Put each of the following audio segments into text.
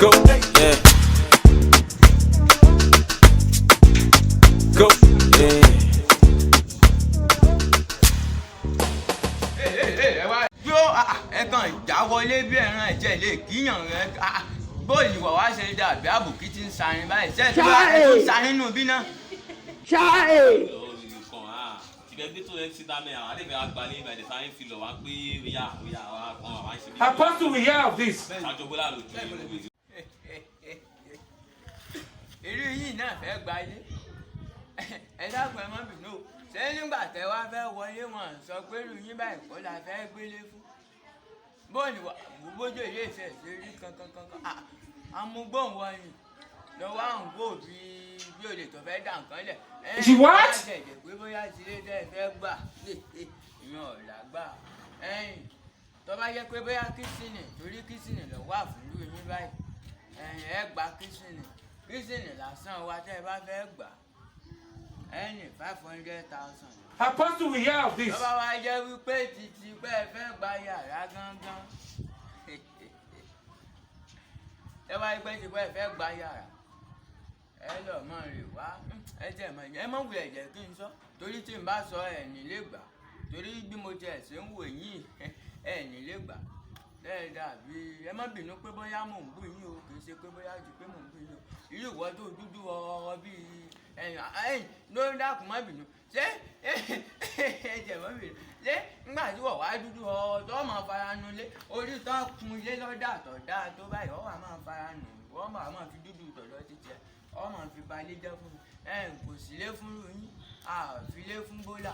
Go, yeah. Go, yeah. Ẹ̀kan ìjà wọlé bí ẹran ẹ̀jẹ̀ lè kíyàn rẹ̀ bóòlù ìwọ̀ wá ṣe dàbí àbùkí tí ń sarin báyìí ṣe tí wọ́n ń sarin nù bí náà. Apostle, we hear of this. Irú yìí náà fẹ́ gba ilé ẹ dákun ẹ má bínú ṣé nígbà tẹ wá fẹ́ wọlé wọn sọ pé irú yín báyìí kọ́ la fẹ́ gbélé fún bóòlù bójú ilé ìfẹ́ ṣe rí kankan amúgbóhùn wọ̀nyí lọ́wọ́ àwọn gbò bí olè tó fẹ́ dà nǹkan lẹ̀ What? ẹ̀jẹ̀ pé bóyá tilé tẹ́ ẹ fẹ́ gbà ìyàn ọ̀la gbà ẹ̀yìn tó bá yẹ pé bóyá kìsìnì torí kìsìnì lọ wà fún irú yín báyìí ẹ̀yìn ẹ gba kìsìnì lásán wa tẹ́ ẹ bá fẹ́ gbà ẹ̀yìn 500,000. Apostle, we hear of this. Tó bá wá jẹ́ wípé títí pé ẹ fẹ́ gba yàrá gángan ẹ bá yí pé tí pé ẹ fẹ́ gba yàrá ẹ lọ mọ rè wá ẹ mọ wulẹ̀ jẹ́ kí n sọ torí tí n bá sọ ẹ nílé gbà torí bí mo tiẹ̀ ṣe ń wò yín ẹ nílé gbà ẹ dàbí ẹ má bínú pé bóyá mò ń bú yín o kì í ṣe pé bóyá jù pé mò ń bú yín o irú ìwọ tó dúdú ọ̀rọ̀ bíi ẹ̀yìn ló ń dákun má bínú ṣé ẹ̀jẹ̀ má bínú ṣé nígbà tí wọ́n wá dúdú ọ̀rọ̀ tó máa fara nu lé orí tó kun ilé lọ́dà tó dáa tó báyìí wọ́n wà máa fara nù wọ́n máa fi dúdú tọ̀dọ̀ títí ẹ̀ wọ́n máa fi balẹ̀ jẹ́ fún mi kò sí lé fún yín àfilé fún bólà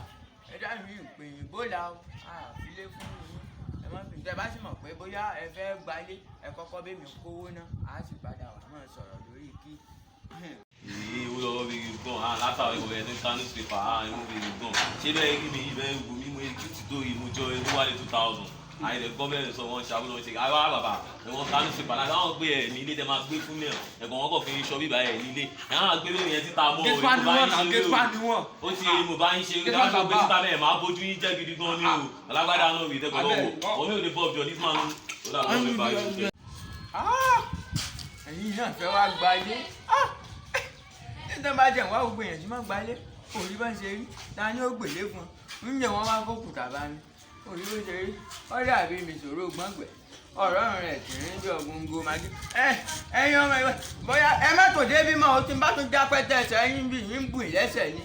ẹ dá mi ìpèyìn bólà o àfilé fún yín ẹ má bínú tẹ bá sì mọ̀ pé bóyá ẹ fẹ́ gbalé ẹ kọ́kọ́ bẹ́ mi kówó náà á sì padà wà máa sọ̀rọ̀ lórí kí. Ìwé lọ́wọ́ bí gbọ̀n látàrí ìwé ẹni ká newspaper ìwé bí gbọ̀n ṣé bẹ́ẹ̀ kí mi ibẹ̀ wù mí mo kí ti tó ìmújọ ẹni wálé 2000 àyẹ̀dẹ̀ gọ́ọ̀mẹ̀ntì sọ wọn ṣàbùnà ṣe àwa bàbá ẹ̀wọ̀n ká newspaper láti àwọn gbé ẹ̀ ní ilé tẹ́ máa gbé fún mi ẹ̀gbọ́n wọn kò fi ṣọ́ bíbá ẹ̀ nílé ẹ̀ hàn gbé lóyún ẹ̀ títa mọ́ òye mo bá ń ṣe ó ti mo bá ń ṣe dáhùn gbé títa bẹ́ẹ̀ máa bójú yín jẹ́ gidi gan ni o alágbádá náà rí tẹ́kọ̀ọ́ lọ́wọ́ omi ò lè bọ́ ọ̀bjọ́ ní fún àwọn ẹ̀yin náà fẹ́ wá gbalé nítorí bá jẹ́ wá gbogbo èèyàn tí máa gbalé òrí bá ń ṣe rí ta ni ó gbèlé fún un ń jẹ́ wọ́n wá kó kùtà bá ní òrí bó ṣe rí ó dàbí mi sòrò gbọ́ngbẹ́ ọ̀rọ̀ rẹ̀ kì í bí ọ̀gbọ̀ngbò màdí ẹ̀yin ọmọ ìwé bóyá ẹ má tò débi mọ́ o tí n bá tún já pẹ́tẹ́ ẹsẹ̀ ẹ̀yin bí yín bù lẹ́sẹ̀ ni